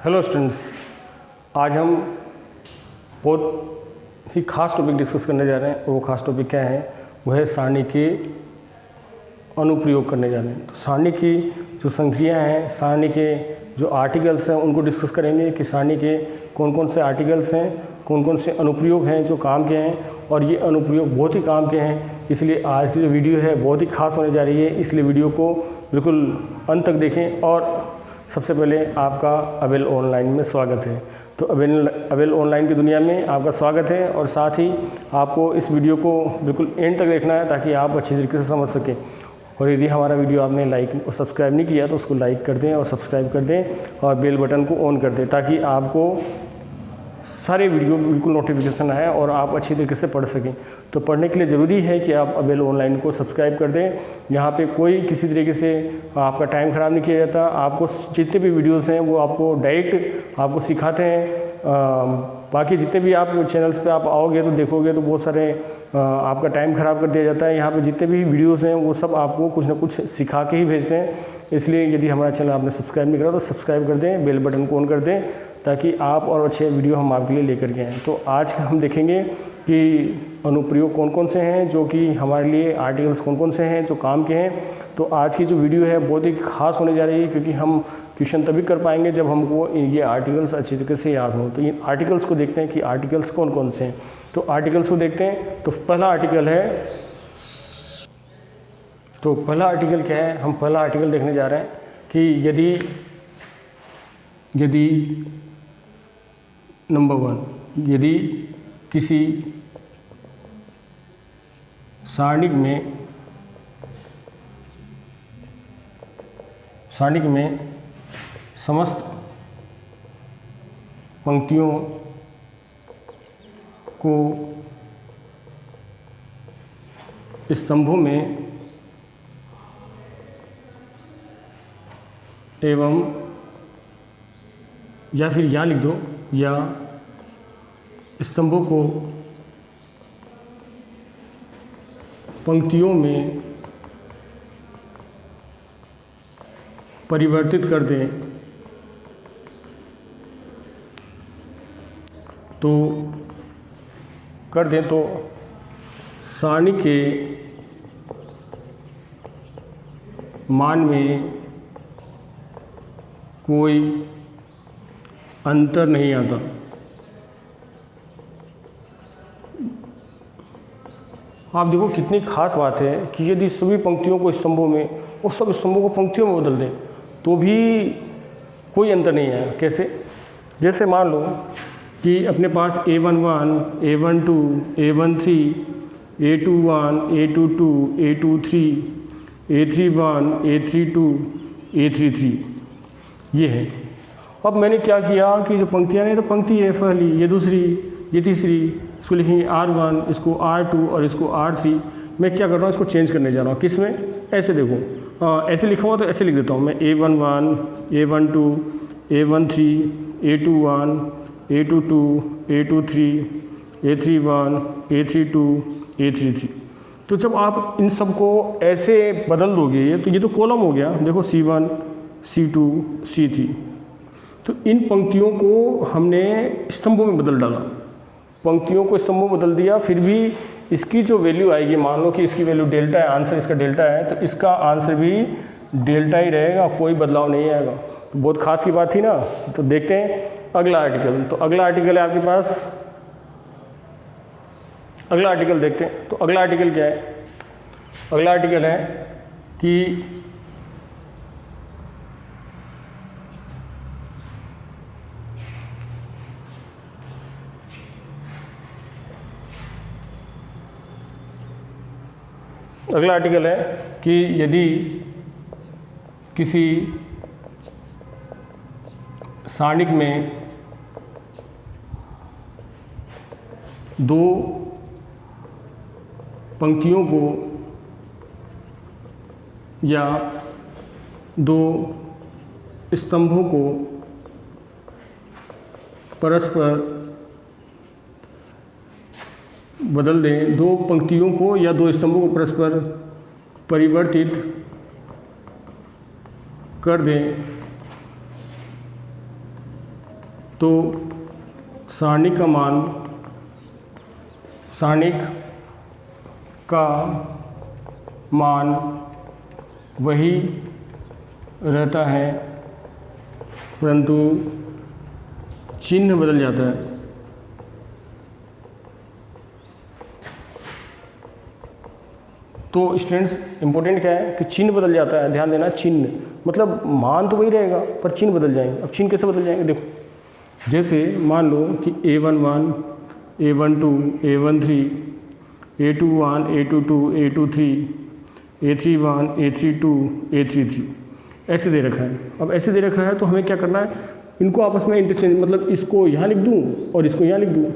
Hello students, आज हम बहुत ही ख़ास टॉपिक डिस्कस करने जा रहे हैं। वो ख़ास टॉपिक क्या है? वो है सारणी के अनुप्रयोग करने जा रहे हैं। तो सारणी की जो संक्रियाएं हैं, सारणी के जो आर्टिकल्स हैं, उनको डिस्कस करेंगे कि सारणी के कौन कौन से आर्टिकल्स हैं, कौन कौन से अनुप्रयोग हैं जो काम के हैं, और ये अनुप्रयोग बहुत ही काम के हैं। इसलिए आज की जो वीडियो है बहुत ही खास होने जा रही है, इसलिए वीडियो को बिल्कुल अंत तक देखें। और सबसे पहले आपका अवेल ऑनलाइन में स्वागत है। तो अवेल ऑनलाइन की दुनिया में आपका स्वागत है, और साथ ही आपको इस वीडियो को बिल्कुल एंड तक देखना है ताकि आप अच्छी तरीके से समझ सकें। और यदि हमारा वीडियो आपने लाइक और सब्सक्राइब नहीं किया तो उसको लाइक कर दें और सब्सक्राइब कर दें और बेल बटन को ऑन कर दें, ताकि आपको सारे वीडियो बिल्कुल नोटिफिकेशन आए और आप अच्छी तरीके से पढ़ सकें। तो पढ़ने के लिए ज़रूरी है कि आप अवेल ऑनलाइन को सब्सक्राइब कर दें। यहाँ पे कोई किसी तरीके से आपका टाइम ख़राब नहीं किया जाता। आपको जितने भी वीडियोस हैं वो आपको डायरेक्ट आपको सिखाते हैं। बाकी जितने भी आप चैनल्स पे आप आओगे तो देखोगे तो बहुत सारे आपका टाइम ख़राब कर दिया जाता है। यहाँ पे जितने भी वीडियोस हैं वो सब आपको कुछ ना कुछ सिखा के ही भेजते हैं। इसलिए यदि हमारा चैनल आपने सब्सक्राइब नहीं करा तो सब्सक्राइब कर दें, बेल बटन को ऑन कर दें, ताकि आप और अच्छे वीडियो हम आपके लिए लेकर के आएँ। तो आज हम देखेंगे कि अनुप्रयोग कौन कौन से हैं, जो कि हमारे लिए आर्टिकल्स कौन कौन से हैं जो काम के हैं। तो आज की जो वीडियो है बहुत ही खास होने जा रही है, क्योंकि हम क्वेश्चन तभी कर पाएंगे जब हमको ये आर्टिकल्स अच्छी तरीके से याद हों। तो इन आर्टिकल्स को देखते हैं कि आर्टिकल्स कौन कौन से हैं। तो आर्टिकल्स को देखते हैं। तो पहला आर्टिकल है, तो पहला आर्टिकल क्या है? हम पहला आर्टिकल देखने जा रहे हैं कि यदि नंबर 1, यदि किसी सारणिक में समस्त पंक्तियों को स्तंभों में एवं, या फिर या लिख दो, या स्तंभों को पंक्तियों में परिवर्तित कर दें तो सारणी के मान में कोई अंतर नहीं आता। आप देखो कितनी खास बात है कि यदि सभी पंक्तियों को स्तंभों में और सब स्तंभों को पंक्तियों में बदल दें तो भी कोई अंतर नहीं आया। कैसे? जैसे मान लो कि अपने पास A11, A12, A13, A21, A22, A23, A31, A32, A33 ये है। अब मैंने क्या किया कि जो पंक्तियाँ नहीं, तो पंक्ति है पहली, ये दूसरी, ये तीसरी, इसको लिखेंगे R1, इसको R2 और इसको R3। मैं क्या कर रहा हूँ, इसको चेंज करने जा रहा हूँ। किस में? ऐसे देखो, ऐसे लिखा हुआ तो ऐसे लिख देता हूँ मैं, A11, A12, A13, A21, A22, A23, A31, A32, A33। तो जब आप इन सब को ऐसे बदल दोगे तो ये तो कॉलम हो गया। देखो C1, C2, C3। तो इन पंक्तियों को हमने स्तंभों में बदल डाला, पंक्तियों को स्तंभों में बदल दिया। फिर भी इसकी जो वैल्यू आएगी, मान लो कि इसकी वैल्यू डेल्टा है, आंसर इसका डेल्टा है, तो इसका आंसर भी डेल्टा ही रहेगा, कोई बदलाव नहीं आएगा। तो बहुत खास की बात थी ना। तो देखते हैं अगला आर्टिकल। तो अगला आर्टिकल है आपके पास, अगला आर्टिकल देखते हैं। तो अगला आर्टिकल क्या है? अगला आर्टिकल है कि अगला आर्टिकल है कि यदि किसी सारणिक में दो पंक्तियों को या दो स्तंभों को परस्पर बदल दें, दो पंक्तियों को या दो स्तंभों को परस्पर परिवर्तित कर दें तो सारणिक का मान वही रहता है, परंतु चिन्ह बदल जाता है। तो स्टूडेंट्स इम्पोर्टेंट क्या है कि चिन्ह बदल जाता है, ध्यान देना। चिन्ह मतलब मान तो वही रहेगा पर चिन्ह बदल जाएंगे। अब चिन्ह कैसे बदल जाएंगे देखो, जैसे मान लो कि A11, A12, A13, A21, A22, A23, A31, A32, A33 ऐसे दे रखा है। अब ऐसे दे रखा है तो हमें क्या करना है, इनको आपस में इंटरचेंज, मतलब इसको यहाँ लिख दूँ और इसको यहाँ लिख दूँ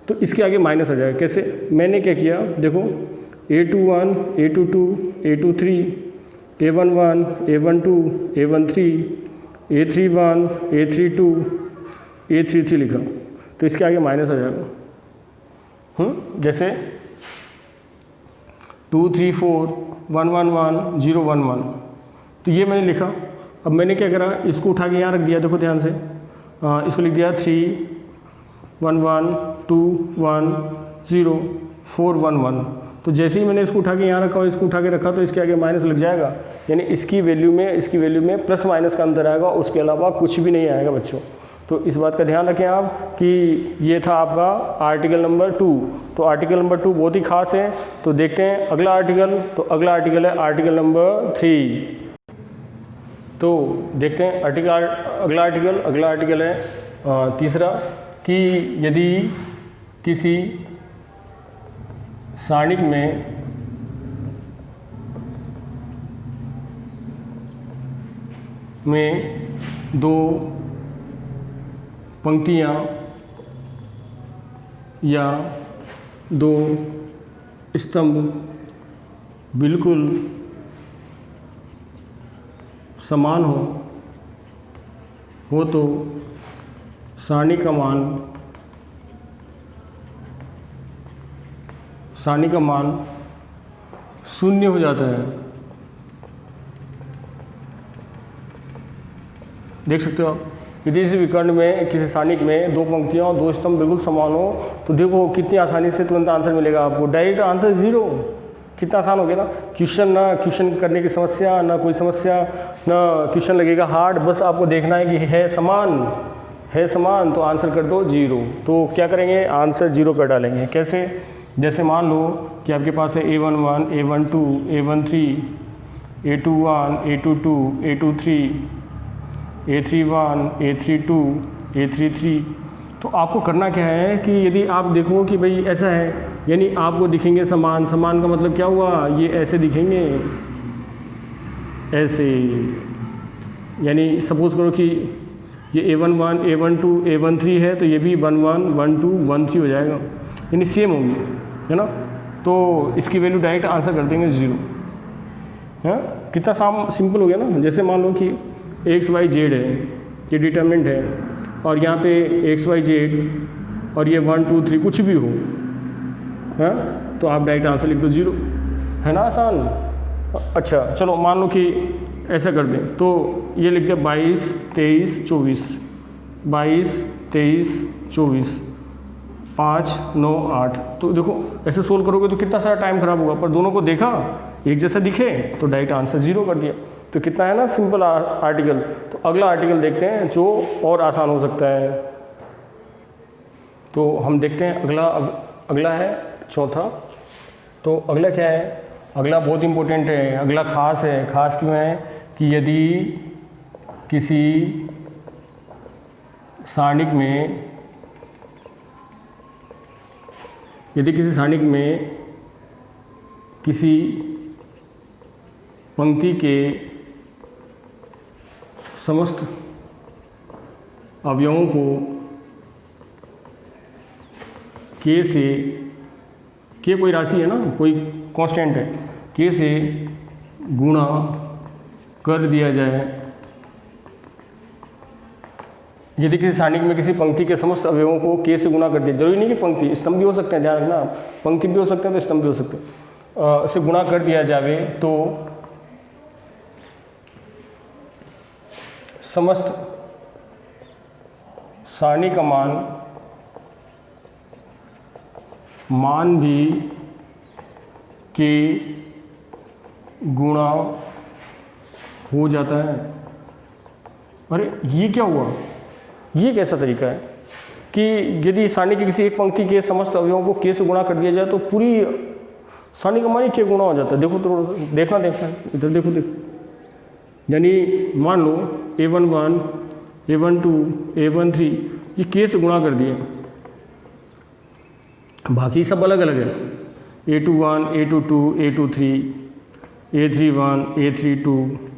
तो इसके आगे माइनस आ जाएगा। कैसे, मैंने क्या किया देखो, A21, A22, A23, A11, A12, A13, A31, A32, A33 लिखा तो इसके आगे माइनस आ जाएगा। जैसे 2, 3, 4, 1, 1, 1, 0, 1, 1 तो ये मैंने लिखा। अब मैंने क्या करा, इसको उठा के यहाँ रख दिया, देखो ध्यान से, इसको लिख दिया 3, 1, 1, 2, 1, 0, 4, 1, 1 तो जैसे ही मैंने इसको उठा के यहाँ रखा और इसको उठा के रखा तो इसके आगे माइनस लग जाएगा, यानी इसकी वैल्यू में प्लस माइनस का अंतर आएगा, उसके अलावा कुछ भी नहीं आएगा बच्चों। तो इस बात का ध्यान रखें आप कि ये था आपका आर्टिकल नंबर 2। तो आर्टिकल नंबर 2 बहुत ही खास है। तो देखते हैं अगला आर्टिकल। तो अगला आर्टिकल है आर्टिकल नंबर 3। तो देखते हैं अगला आर्टिकल है तीसरा, कि यदि किसी सारणिक में दो पंक्तियाँ या दो स्तंभ बिल्कुल समान हो तो सारणी का मान शून्य हो जाता है। देख सकते हो आप, यदि इस विकर्ण में किसी सारणिक में दो पंक्तियाँ और दो स्तंभ बिल्कुल समान हो तो देखो कितनी आसानी से तुरंत आंसर मिलेगा आपको। Direct answer 0। कितना आसान हो गया ना। क्वेश्चन करने की समस्या, ना कोई समस्या, ना क्वेश्चन लगेगा हार्ड। बस आपको देखना है कि है समान तो आंसर कर दो 0। तो क्या करेंगे, आंसर 0 कर डालेंगे। कैसे, जैसे मान लो कि आपके पास है A11, A12, A13, A21, A22, A23, A31, A32, A33। तो आपको करना क्या है कि यदि आप देखो कि भाई ऐसा है, यानी आपको दिखेंगे समान का मतलब क्या हुआ, ये ऐसे दिखेंगे, ऐसे। यानी सपोज करो कि ये A11, A12, A13 है तो ये भी 11, 12, 13 हो जाएगा, यानी सेम होंगी, है ना। तो इसकी वैल्यू डायरेक्ट आंसर कर देंगे 0। है कितना सिंपल हो गया ना। जैसे मान लो कि XYZ है, ये डिटरमिनेंट है, और यहाँ पे XYZ और ये 1, 2, 3 कुछ भी हो, है तो आप डायरेक्ट आंसर लिख दो 0, है ना, आसान। अच्छा चलो मान लो कि ऐसा कर दें, तो ये लिख दिया 22, 23, 24, 22, 23, 24, 5, 9, 8। तो देखो ऐसे सोल्व करोगे तो कितना सारा टाइम खराब होगा, पर दोनों को देखा एक जैसा दिखे तो डायरेक्ट आंसर 0 कर दिया। तो कितना है ना सिंपल आर्टिकल। तो अगला आर्टिकल देखते हैं जो और आसान हो सकता है। तो हम देखते हैं अगला है चौथा। तो अगला क्या है, अगला बहुत इम्पोर्टेंट है, अगला खास है। खास क्यों है कि यदि किसी सारणिक में किसी पंक्ति के समस्त अवयवों को के कोई राशि है ना, कोई कांस्टेंट है, के से गुणा कर दिया जाए। यदि किसी सारणिक में किसी पंक्ति के समस्त अवयवों को के से गुणा कर दिया, जरूरी नहीं कि पंक्ति, स्तंभ भी हो सकते हैं, ध्यान रखना, पंक्ति भी हो सकते हैं तो स्तंभ भी हो सकते हैं, से गुणा कर दिया जाए तो सारणी का मान भी के गुणा हो जाता है। अरे ये क्या हुआ, ये कैसा तरीका है कि यदि सारणी की किसी एक पंक्ति के समस्त अवयवों को के से गुणा कर दिया जाए तो पूरी सारणी का मान ही के गुणा हो जाता है। देखो तो देखना इधर देखो। यानी मान लो A11, A12, A13 ये के से गुणा कर दिए, बाकी सब अलग अलग है। A21, A22, A23, A31, A32,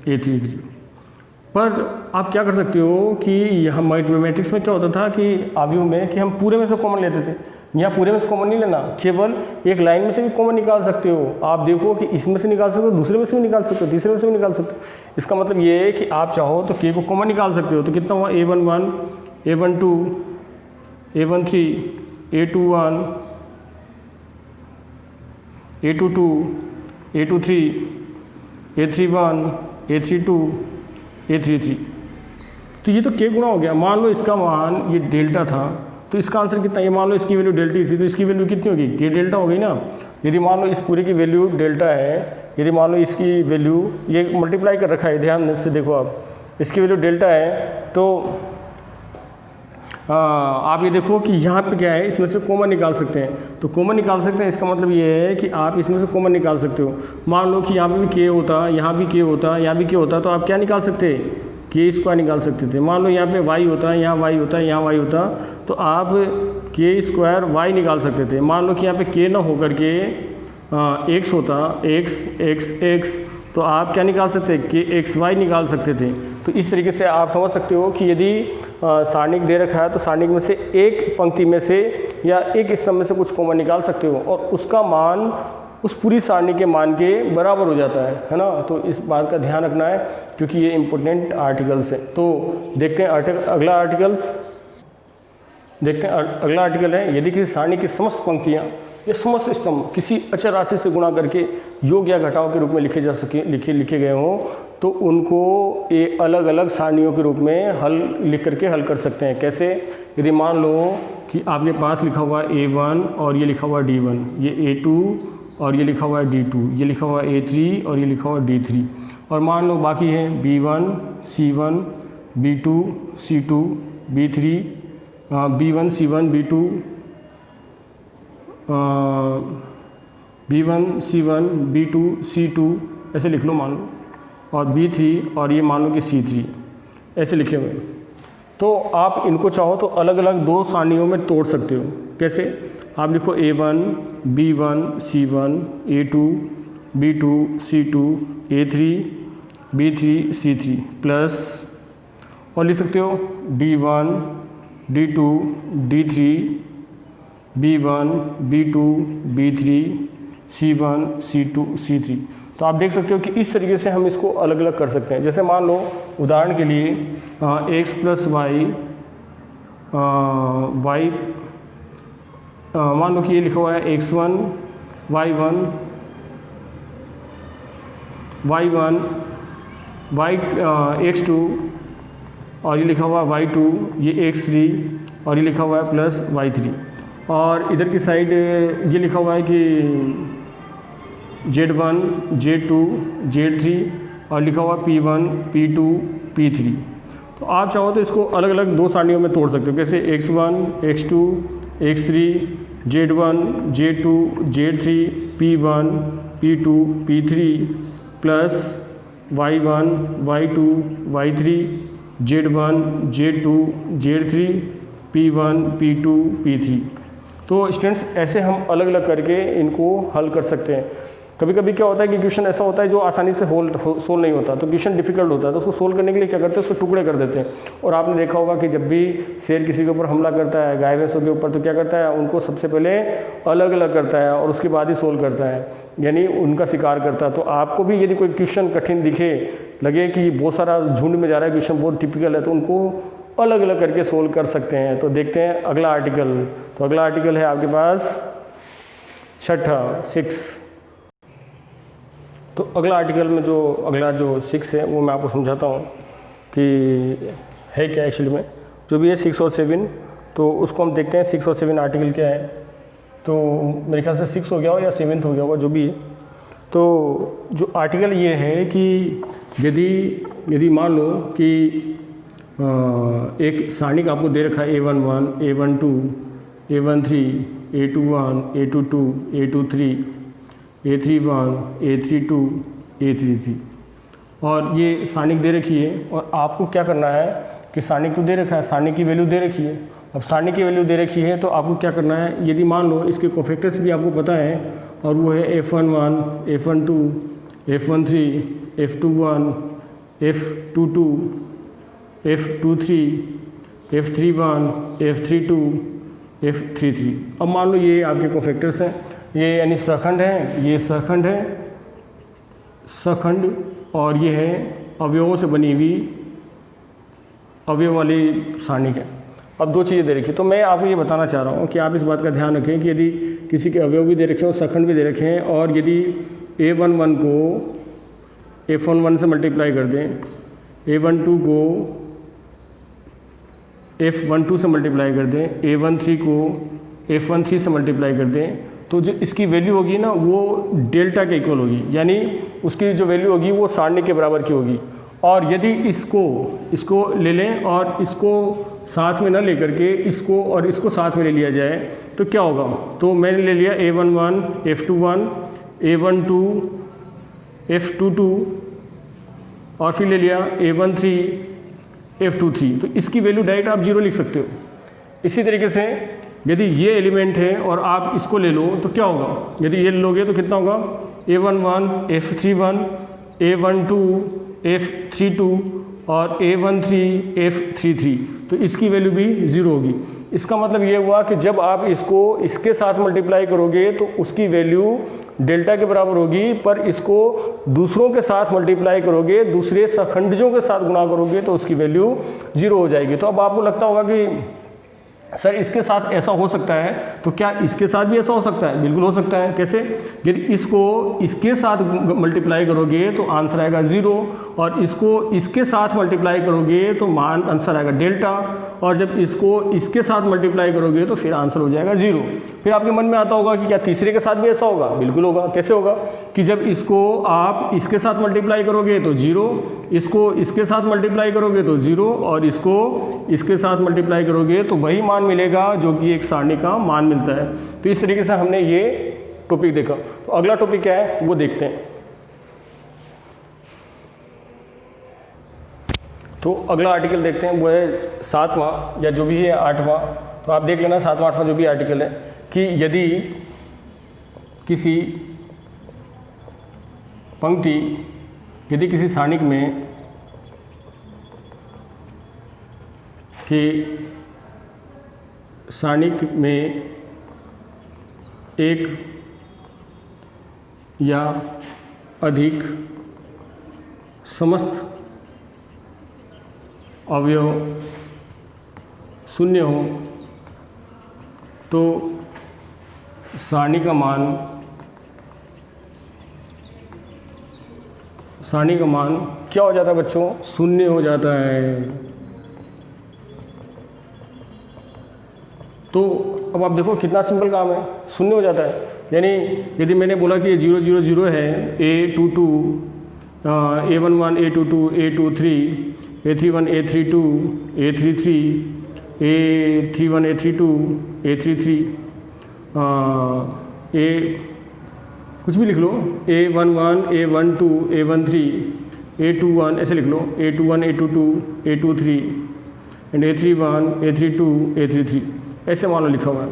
A33। पर आप क्या कर सकते हो कि यहाँ मैथमेटिक्स में क्या होता था कि अवयव में कि हम पूरे में से कॉमन लेते थे। यहाँ पूरे में से कॉमन नहीं लेना, केवल एक लाइन में से भी कॉमन निकाल सकते हो। आप देखो कि इसमें से निकाल सकते हो, दूसरे में से भी निकाल सकते हो, तीसरे में से भी निकाल सकते हो। इसका मतलब ये है कि आप चाहो तो के को कॉमन निकाल सकते हो। तो कितना हुआ, A11, A12, A13, A21, A22, A23, A31, A32, A33। तो ये तो के गुणा हो गया। मान लो इसका मान ये डेल्टा था तो इसका आंसर कितना, ये मान लो इसकी वैल्यू डेल्टा थी तो इसकी वैल्यू कितनी होगी, के डेल्टा हो गई ना। यदि मान लो इस पूरे की वैल्यू डेल्टा है, यदि मान लो इसकी वैल्यू ये मल्टीप्लाई कर रखा है, ध्यान से देखो आप, इसकी वैल्यू डेल्टा है तो आप ये देखो कि यहाँ पे क्या है, इसमें से कॉमन निकाल सकते हैं। तो कॉमन निकाल सकते हैं, इसका मतलब ये है कि आप इसमें से कॉमन निकाल सकते हो। मान लो कि यहाँ पे भी के होता, यहाँ भी के होता, यहाँ भी के होता, तो आप क्या निकाल सकते, के स्क्वायर निकाल सकते थे। मान लो यहाँ पे वाई होता है, यहाँ वाई होता है, यहाँ वाई होता, तो आप के स्क्वायर वाई निकाल सकते थे। मान लो कि यहाँ पे के ना होकर के एक्स होता, एक्स, तो आप क्या निकाल सकते हैं, के एक्स वाई निकाल सकते थे। तो इस तरीके से आप समझ सकते हो कि यदि सारणिक दे रखा है तो सारणिक में से एक पंक्ति में से या एक स्तंभ में से कुछ कॉमन निकाल सकते हो और उसका मान उस पूरी सारणी के मान के बराबर हो जाता है ना। तो इस बात का ध्यान रखना है क्योंकि ये इंपॉर्टेंट आर्टिकल्स है। तो देखते हैं अगला आर्टिकल है, यदि किसी सारणी की समस्त पंक्तियाँ या समस्त स्तंभ किसी अचर राशि से गुणा करके योग या घटाव के रूप में लिखे गए हों तो उनको ये अलग अलग सारणियों के रूप में लिख करके हल कर सकते हैं। कैसे, यदि मान लो कि आपके पास लिखा हुआ A1 और ये लिखा हुआ D1, ये A2 और ये लिखा हुआ है D2, ये लिखा हुआ है A3 और ये लिखा हुआ है D3, और मान लो बाकी है B1, C1, B2, C2, B3, B1, C1, B2, B1, C1, B2, C2 ऐसे लिख लो मान लो, और B3 और ये मान लो कि C3 ऐसे लिखे हुए। तो आप इनको चाहो तो अलग अलग दो सारणियों में तोड़ सकते हो। कैसे, आप लिखो A1, B1, C1, A2, B2, C2, A3, B3, C3 plus, और लिख सकते हो D1, D2, D3, B1, B2, B3, C1, C2, C3। तो आप देख सकते हो कि इस तरीके से हम इसको अलग अलग कर सकते हैं। जैसे मान लो उदाहरण के लिए x प्लस वाई, मान लो कि ये लिखा हुआ है x1, y1, x2 और ये लिखा हुआ है y2, ये x3 और ये लिखा हुआ है प्लस y3, और इधर की साइड ये लिखा हुआ है कि Z1, Z2, Z3 और लिखा हुआ P1, P2, P3। तो आप चाहो तो इसको अलग अलग दो सारणियों में तोड़ सकते हो। कैसे, x1, x2, x3, Z1, Z2, Z3, P1, P2, P3 plus y1, y2, y3, Z1, Z2, Z3, P1, P2, P3। तो स्टूडेंट्स ऐसे हम अलग अलग करके इनको हल कर सकते हैं। कभी कभी क्या होता है कि क्वेश्चन ऐसा होता है जो आसानी से सोल्व नहीं होता, तो क्वेश्चन डिफिकल्ट होता है, तो उसको सोल्व करने के लिए क्या करते हैं, उसको टुकड़े कर देते हैं। और आपने देखा होगा कि जब भी शेर किसी के ऊपर हमला करता है, गाय भैंसों के ऊपर, तो क्या करता है, उनको सबसे पहले अलग अलग करता है और उसके बाद ही सोल्व करता है, यानी उनका शिकार करता है। तो आपको भी यदि कोई क्वेश्चन कठिन दिखे, लगे कि बहुत सारा झुंड में जा रहा है क्वेश्चन, बहुत टिपिकल है, तो उनको अलग अलग करके सोल्व कर सकते हैं। तो देखते हैं अगला आर्टिकल। तो अगला आर्टिकल है आपके पास छठा 6। तो अगला आर्टिकल में अगला जो 6 है वो मैं आपको समझाता हूँ कि है क्या एक्चुअली में। जो भी है 6 और 7, तो उसको हम देखते हैं 6 और 7 आर्टिकल क्या है। तो मेरे ख्याल से 6 हो गया हो या 7 हो गया होगा, जो भी है। तो जो आर्टिकल ये है कि यदि मान लो कि एक सारणिक आपको दे रखा है A11, A12, A13, A21, A22, A23, A31, A32, A33, और ये सारणिक दे रखी है। और आपको क्या करना है कि सारणिक तो दे रखा है, सारणिक की वैल्यू दे रखी है। अब सारणिक की वैल्यू दे रखी है तो आपको क्या करना है, यदि मान लो इसके कोफैक्टर्स भी आपको पता है, और वो है F11, F12, F13, F21, F22, F23, F31, F32, F33। अब मान लो ये आपके कोफैक्टर्स हैं, ये यानी सहखंड है, ये सहखंड है, सहखंड, और ये है अवयवों से बनी हुई अवयव वाली सारणिक है। अब दो चीज़ें दे रखी, तो मैं आपको ये बताना चाह रहा हूँ कि आप इस बात का ध्यान रखें कि यदि किसी के अवयव भी दे रखे हो, सहखंड भी दे रखे हैं, और यदि A11 को F11 से मल्टीप्लाई कर दें, A12 को F12 से मल्टीप्लाई कर दें, A13 को F13 से मल्टीप्लाई कर दें, तो जो इसकी वैल्यू होगी ना वो डेल्टा के इक्वल होगी, यानी उसकी जो वैल्यू होगी वो सारणी के बराबर की होगी। और यदि इसको ले लें और इसको साथ में ना लेकर के इसको और इसको साथ में ले लिया जाए तो क्या होगा, तो मैंने ले लिया A11, F21, A12, F22, और फिर ले लिया A13, F23, तो इसकी वैल्यू डायरेक्ट आप 0 लिख सकते हो। इसी तरीके से यदि ये एलिमेंट है और आप इसको ले लो तो क्या होगा, यदि ये लोगे तो कितना होगा, A11, F31, A12, F32 और A13, F33, तो इसकी वैल्यू भी 0 होगी। इसका मतलब ये हुआ कि जब आप इसको इसके साथ मल्टीप्लाई करोगे तो उसकी वैल्यू डेल्टा के बराबर होगी, पर इसको दूसरों के साथ मल्टीप्लाई करोगे, दूसरे सहखंडजों के साथ गुणा करोगे तो उसकी वैल्यू 0 हो जाएगी। तो अब आपको लगता होगा कि सर इसके साथ ऐसा हो सकता है, तो क्या इसके साथ भी ऐसा हो सकता है? बिल्कुल हो सकता है। कैसे? यदि इसको इसके साथ मल्टीप्लाई करोगे तो आंसर आएगा 0, और इसको इसके साथ मल्टीप्लाई करोगे तो मान आंसर आएगा डेल्टा, और जब इसको इसके साथ मल्टीप्लाई करोगे तो फिर आंसर हो जाएगा 0। फिर आपके मन में आता होगा कि क्या तीसरे के साथ भी ऐसा होगा? बिल्कुल होगा। कैसे होगा कि जब इसको आप इसके साथ मल्टीप्लाई करोगे तो 0, इसको इसके साथ मल्टीप्लाई करोगे तो 0, और इसको इसके साथ मल्टीप्लाई करोगे तो वही मान मिलेगा जो कि एक सारणी का मान मिलता है। तो इस तरीके से हमने ये टॉपिक देखा। तो अगला टॉपिक क्या है वो देखते हैं। तो अगला आर्टिकल देखते हैं, वो है 7वां या जो भी है 8वां। तो आप देख लेना 7वां 8वां जो भी आर्टिकल है कि यदि किसी पंक्ति, यदि किसी सारणिक में एक या अधिक समस्त अवयव शून्य हो तो सारणी का मान क्या हो जाता है बच्चों? शून्य हो जाता है। तो अब आप देखो कितना सिंपल काम है, शून्य हो जाता है। यानी यदि मैंने बोला कि 0 0 0 है, A22, A11, A22, A23, A31, A32, A33, A31, A32, A33, कुछ भी लिख लो, A11, A12, A13, A21, ऐसे लिख लो, A21, A22, A23 and A31, A32, A33, ऐसे मान लो लिखा हुआ है।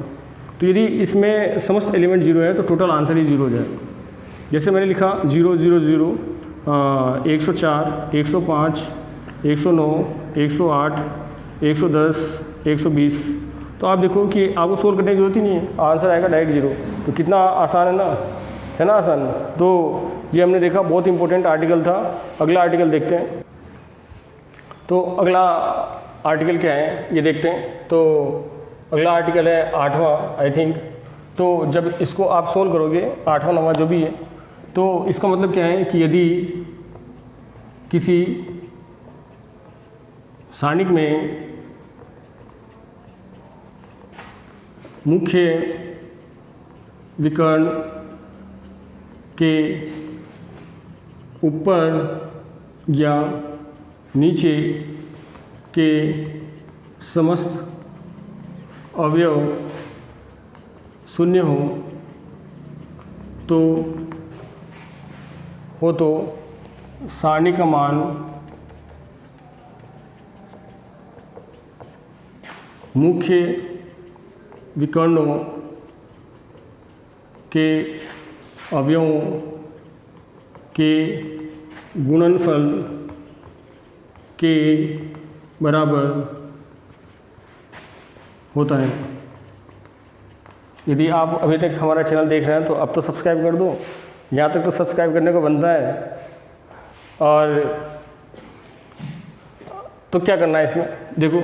तो यदि इसमें समस्त एलिमेंट 0 है तो टोटल आंसर ही 0 हो जाएगा। जैसे मैंने लिखा 0 0 0, 104, 105, 109, 108, 110, 120, तो आप देखो कि आपको सोल्व करने की जरूरत ही नहीं है, आंसर आएगा डायरेक्ट 0। तो कितना आसान है ना आसान। तो ये हमने देखा, बहुत इंपॉर्टेंट आर्टिकल था। अगला आर्टिकल देखते हैं। तो अगला आर्टिकल क्या है ये देखते हैं। तो अगला आर्टिकल है 8वां आई थिंक। तो जब इसको आप सोल्व करोगे 8वां 9वां जो भी है, तो इसका मतलब क्या है कि यदि किसी सारणिक में मुख्य विकर्ण के ऊपर या नीचे के समस्त अवयव शून्य हो तो सारणी का मान मुख्य विकर्णों के अवयवों के गुणनफल के बराबर होता है। यदि आप अभी तक हमारा चैनल देख रहे हैं तो अब तो सब्सक्राइब कर दो, यहाँ तक तो सब्सक्राइब करने को बनता है। और तो क्या करना है इसमें, देखो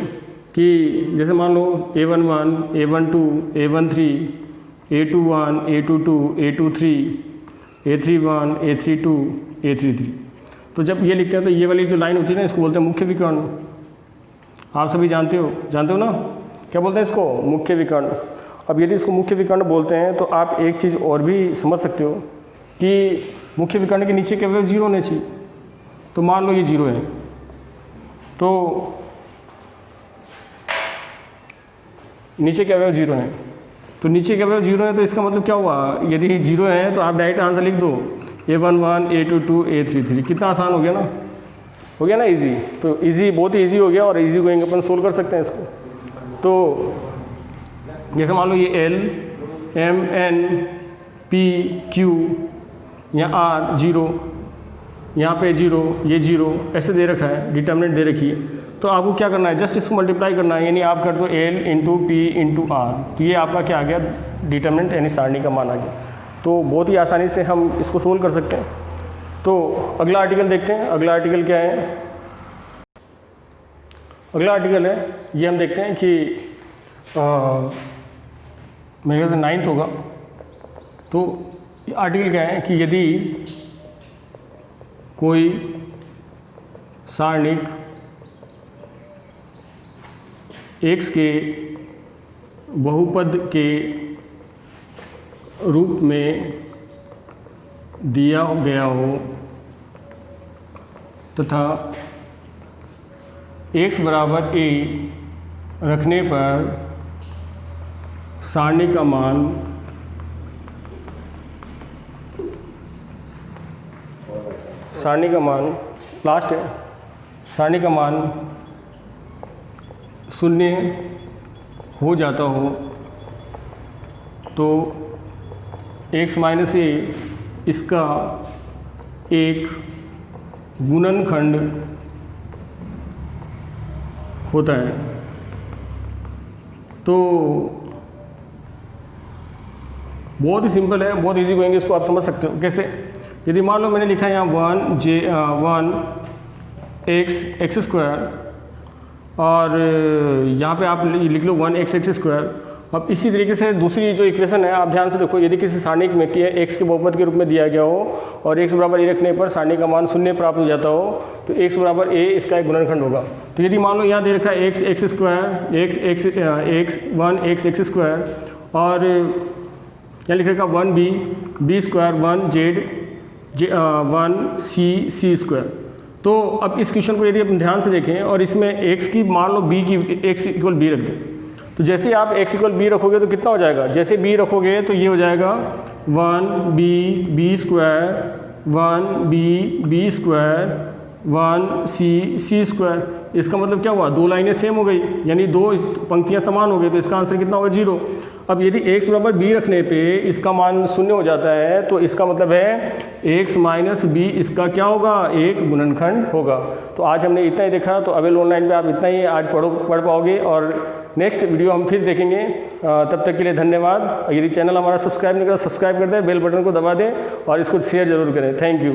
कि जैसे मान लो A11, A12, A13, A21, A22, A23, A31, A32, A33। तो जब ये लिखते हैं तो ये वाली जो लाइन होती है ना, इसको बोलते हैं मुख्य विकर्ण। आप सभी जानते हो ना, क्या बोलते हैं इसको, मुख्य विकर्ण। अब यदि इसको मुख्य विकर्ण बोलते हैं तो आप एक चीज़ और भी समझ सकते हो कि मुख्य विकर्ण के नीचे के अवयव 0 होने चाहिए। तो मान लो ये 0 है, तो नीचे के अवयव 0 हैं, तो नीचे के अवयव 0 है तो इसका मतलब क्या हुआ, यदि 0 है तो आप डायरेक्ट आंसर लिख दो A11, A22, A33। कितना आसान हो गया ना इजी। तो इजी, बहुत ही इजी हो गया, और इजी गोइंग अपन सोल्व कर सकते हैं इसको। तो जैसे मान लो ये L, M, N, P, Q, यहाँ R 0, यहाँ पे 0, ये 0 ऐसे दे रखा है, डिटर्मिनेंट दे रखी है। तो आपको क्या करना है, जस्ट इसको मल्टीप्लाई करना है, यानी आप कर दो L into P into R। तो ये आपका क्या आ गया, डिटर्मिनेंट यानी सारणी का मान आ गया। तो बहुत ही आसानी से हम इसको सोल्व कर सकते हैं। तो अगला आर्टिकल देखते हैं। अगला आर्टिकल क्या है, अगला आर्टिकल है ये हम देखते हैं कि मेरे ख्याल से 9th होगा। तो आर्टिकल क्या है कि यदि कोई सारणिक x के बहुपद के रूप में दिया गया हो तथा x बराबर a रखने पर सारणी का मान लास्ट है, सारणी का मान 0 हो जाता हो तो x माइनस a इसका एक गुणनखंड होता है। तो बहुत ही सिंपल है, बहुत इजी गोइंग, इसको आप समझ सकते हो कैसे। यदि मान लो मैंने लिखा है यहाँ 1x² और यहाँ पे आप लिख लो 1x² अब इसी तरीके से दूसरी जो इक्वेशन है आप ध्यान से देखो, यदि किसी सारणी में कि x के बहुपद के रूप में दिया गया हो और x बराबर a रखने पर सारणी का मान 0 प्राप्त हो जाता हो तो x बराबर a इसका एक गुणनखंड होगा। तो यदि मान लो यहाँ दे रखा है x² 1x² और यहाँ लिखेगा 1b b² 1z 1c² तो अब इस क्वेश्चन को यदि आप ध्यान से देखें और इसमें x की मान लो b की x इक्वल b रख दें, तो जैसे आप x इक्वल b रखोगे तो कितना हो जाएगा, जैसे b रखोगे तो ये हो जाएगा 1b square 1b square 1c²। इसका मतलब क्या हुआ, दो लाइनें सेम हो गई, यानी दो पंक्तियां समान हो गई, तो इसका आंसर कितना होगा 0। अब यदि x बराबर b रखने पे इसका मान 0 हो जाता है तो इसका मतलब है x माइनस b इसका क्या होगा, एक गुणनखंड होगा। तो आज हमने इतना ही देखा, तो अवेल ऑनलाइन पे आप इतना ही आज पढ़ पाओगे और नेक्स्ट वीडियो हम फिर देखेंगे। तब तक के लिए धन्यवाद। यदि चैनल हमारा सब्सक्राइब नहीं करा सब्सक्राइब कर दें, बेल बटन को दबा दें और इसको शेयर जरूर करें। Thank you.